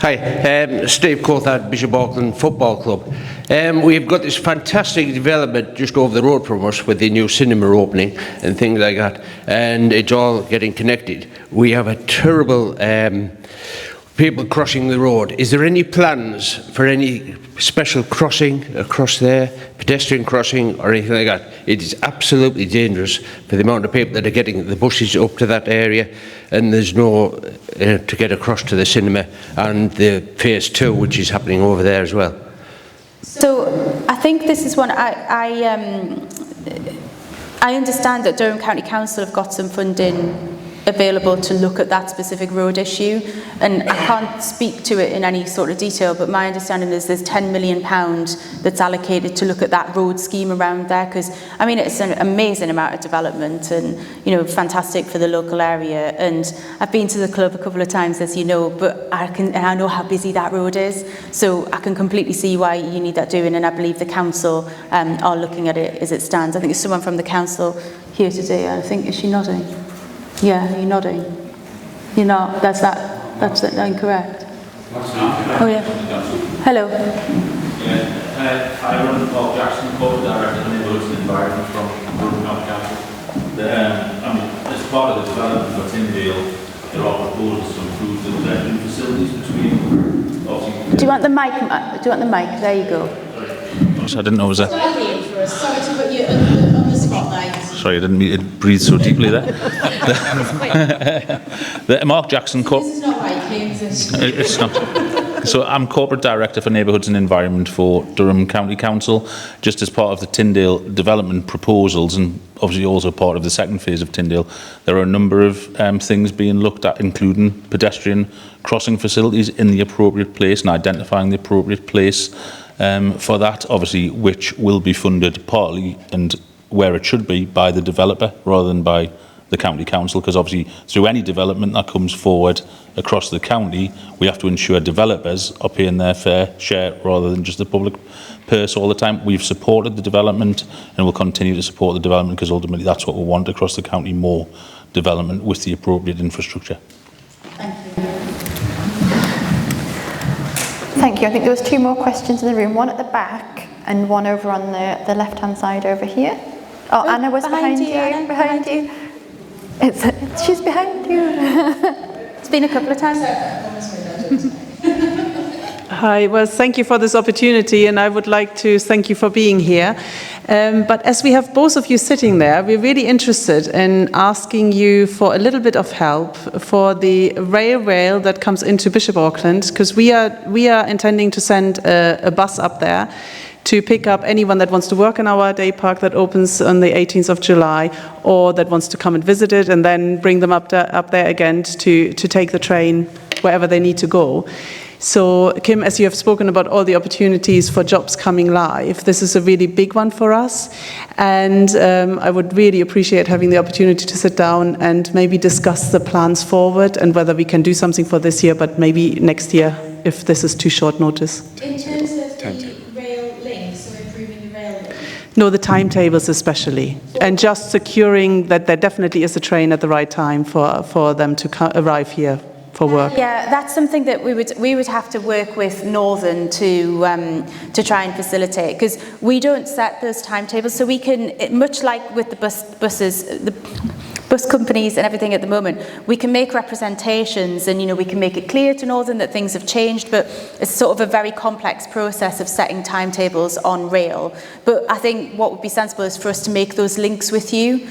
Hi, Steve Coulthard, Bishop Auckland Football Club. We've got this fantastic development just over the road from us with the new cinema opening and things like that, and it's all getting connected. We have a terrible people crossing the road. Is there any plans for any special crossing across there, pedestrian crossing or anything like that? It is absolutely dangerous for the amount of people that are getting the buses up to that area, and there's no to get across to the cinema and the phase 2, which is happening over there as well. So I think this is one I understand that Durham County Council have got some funding available to look at that specific road issue. And I can't speak to it in any sort of detail, but my understanding is there's £10 million that's allocated to look at that road scheme around there, because I mean it's an amazing amount of development and fantastic for the local area. And I've been to the club a couple of times, as you know, but I know how busy that road is, so I can completely see why you need that doing, and I believe the council are looking at it as it stands. I think there's someone from the council here today. I think, is she nodding? Yeah, you're nodding. You're not. That's incorrect. Oh yeah. Hello. Yeah, I run Paul Jackson, Corporate Director of Neighbourhoods and Environment from Durham County Council. As part of the development for Tyndale, there are proposals to improve the collection facilities between. Do you want the mic? Do you want the mic? There you go. I didn't know it was a. Sorry to put you on the spotlight. Sorry, I didn't mean to breathe so deeply there. The Mark Jackson. This is not right, James. It's not. So I'm Corporate Director for Neighbourhoods and Environment for Durham County Council, just as part of the Tyndale development proposals, and obviously also part of the second phase of Tyndale. There are a number of things being looked at, including pedestrian crossing facilities in the appropriate place and identifying the appropriate place for that, obviously, which will be funded partly and where it should be by the developer rather than by the county council, because obviously through any development that comes forward across the county, we have to ensure developers are paying their fair share rather than just the public purse all the time. We've supported the development and will continue to support the development, because ultimately that's what we want across the county, more development with the appropriate infrastructure. Thank you. I think there was 2 more questions in the room, one at the back and one over on the left-hand side over here. Oh, Anna was behind you. Anna, behind you. She's behind you. It's been a couple of times. Hi, well, thank you for this opportunity, and I would like to thank you for being here. But as we have both of you sitting there, we're really interested in asking you for a little bit of help for the rail that comes into Bishop Auckland, because we are intending to send a bus up there to pick up anyone that wants to work in our day park that opens on the 18th of July, or that wants to come and visit it, and then bring them up there again to take the train wherever they need to go. So, Kim, as you have spoken about all the opportunities for jobs coming live, this is a really big one for us. And I would really appreciate having the opportunity to sit down and maybe discuss the plans forward and whether we can do something for this year, but maybe next year, if this is too short notice. In terms of the rail links, so improving the rail links? No, the timetables especially. And just securing that there definitely is a train at the right time for them to arrive here for work. Yeah, that's something that we would have to work with Northern to try and facilitate, because we don't set those timetables, so we can, much like with the bus companies and everything at the moment, we can make representations and we can make it clear to Northern that things have changed, but it's sort of a very complex process of setting timetables on rail. But I think what would be sensible is for us to make those links with you,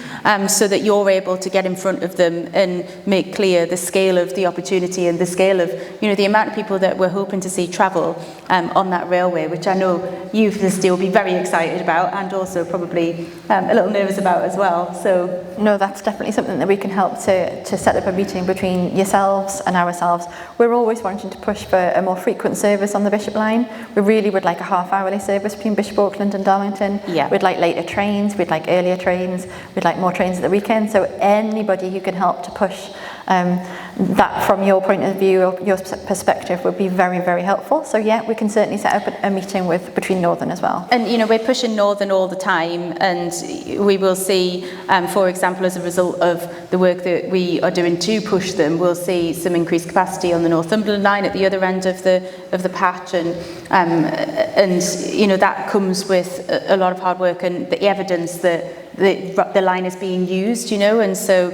so that you're able to get in front of them and make clear the scale of the opportunity and the scale of the amount of people that we're hoping to see travel on that railway, which I know you, Felicity, will be very excited about, and also probably a little nervous about as well. So no, that's definitely something that we can help to set up a meeting between yourselves and ourselves. We're always wanting to push for a more frequent service on the Bishop line. We really would like a half-hourly service between Bishop Auckland and Darlington. Yeah. We'd like later trains, we'd like earlier trains, we'd like more trains at the weekend. So anybody who can help to push that from your point of view or your perspective would be very, very helpful. So yeah, we can certainly set up a meeting between Northern as well. And we're pushing Northern all the time, and we will see, for example, as a result of the work that we are doing to push them, we'll see some increased capacity on the Northumberland line at the other end of the patch, and that comes with a lot of hard work and the evidence that the line is being used, and so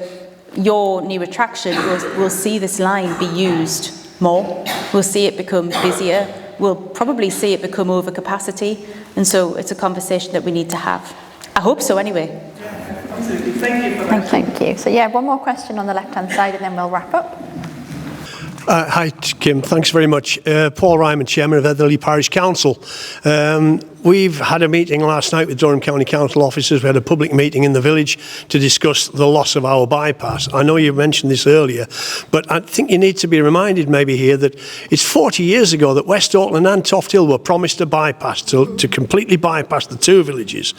your new attraction will see this line be used more. We'll see it become busier. We'll probably see it become over capacity, and so it's a conversation that we need to have. I hope so anyway. Yeah, absolutely. Thank you for that. Thank you. So yeah, one more question on the left-hand side and then we'll wrap up. Hi, Kim. Thanks very much. Paul Ryman, Chairman of Etherley Parish Council. we've had a meeting last night with Durham County Council officers. We had a public meeting in the village to discuss the loss of our bypass. I know you mentioned this earlier, but I think you need to be reminded maybe here that it's 40 years ago that West Auckland and Toft Hill were promised a bypass to completely bypass the two villages.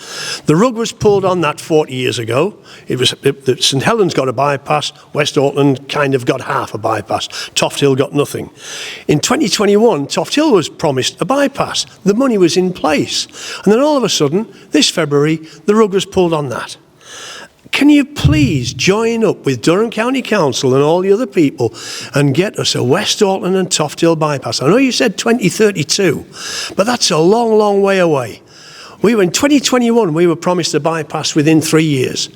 The rug was pulled on that 40 years ago. St Helens got a bypass, West Auckland kind of got half a bypass, Toft Hill got nothing. In 2021, Toft Hill was promised a bypass. The money was in place. And then all of a sudden, this February, the rug was pulled on that. Can you please join up with Durham County Council and all the other people and get us a West Auckland and Toft Hill bypass? I know you said 2032, but that's a long, long way away. In 2021, we were promised a bypass within 3 years.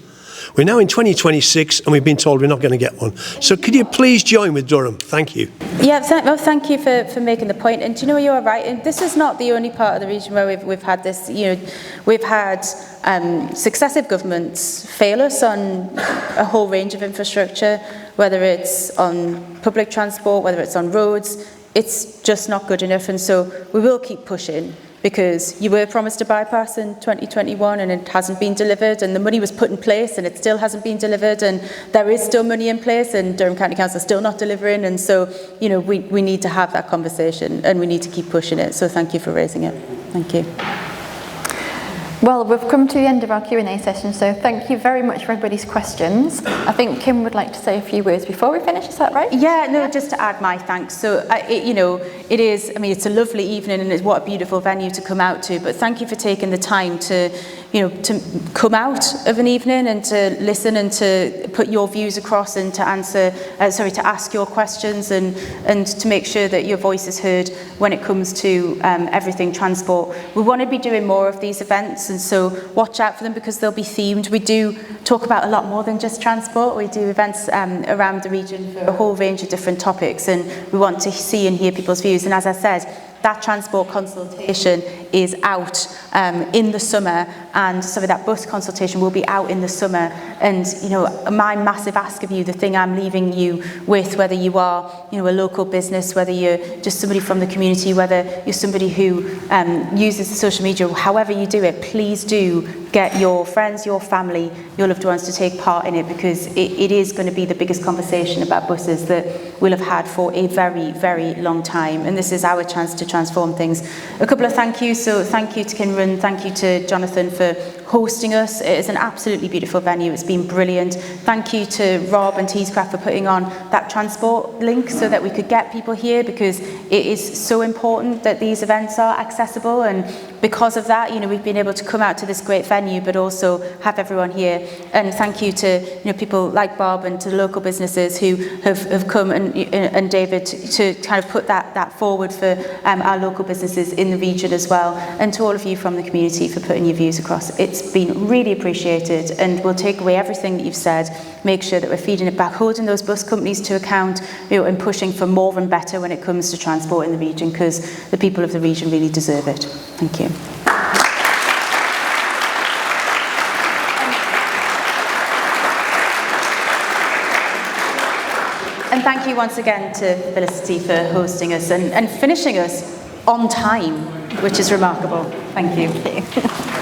We're now in 2026 and we've been told we're not going to get one. So could you please join with Durham? Thank you. Yeah, thank you for making the point. And do you know, you're right. And this is not the only part of the region where we've had this. You know, we've had successive governments fail us on a whole range of infrastructure, whether it's on public transport, whether it's on roads. It's just not good enough. And so we will keep pushing, because you were promised a bypass in 2021 and it hasn't been delivered, and the money was put in place and it still hasn't been delivered, and there is still money in place and Durham County Council is still not delivering. And so, you know, we need to have that conversation and we need to keep pushing it. So thank you for raising it. Thank you. Well, we've come to the end of our Q&A session, so thank you very much for everybody's questions. I think Kim would like to say a few words before we finish, is that right? Yeah, no, just to add my thanks. So, you know, it is, I mean, it's a lovely evening and it's what a beautiful venue to come out to, but thank you for taking the time to, you know, to come out of an evening and to listen and to put your views across and to answer, to ask your questions and to make sure that your voice is heard when it comes to everything transport. We want to be doing more of these events, and so watch out for them because they'll be themed. We do talk about a lot more than just transport. We do events around the region for a whole range of different topics, and we want to see and hear people's views. And as I said, that transport consultation is out in the summer, and some of that bus consultation will be out in the summer. And, you know, my massive ask of you, the thing I'm leaving you with, whether you are, you know, a local business, whether you're just somebody from the community, whether you're somebody who uses social media, however you do it, please do get your friends, your family, your loved ones to take part in it, because it is going to be the biggest conversation about buses that we'll have had for a very, very long time. And this is our chance to transform things. A couple of thank yous. So thank you to Kynren, thank you to Jonathan for hosting us. It is an absolutely beautiful venue. It's been brilliant. Thank you to Rob and Teescraft for putting on that transport link so that we could get people here, because it is so important that these events are accessible. And because of that, you know, we've been able to come out to this great venue, but also have everyone here. And thank you to, you know, people like Bob and to local businesses who have come and David to kind of put that forward for our local businesses in the region as well. And to all of you from the community for putting your views across. It's been really appreciated, and we'll take away everything that you've said, make sure that we're feeding it back, holding those bus companies to account, you know, and pushing for more and better when it comes to transport in the region, because the people of the region really deserve it. Thank you. And thank you once again to Felicity for hosting us and finishing us on time, which is remarkable. Thank you.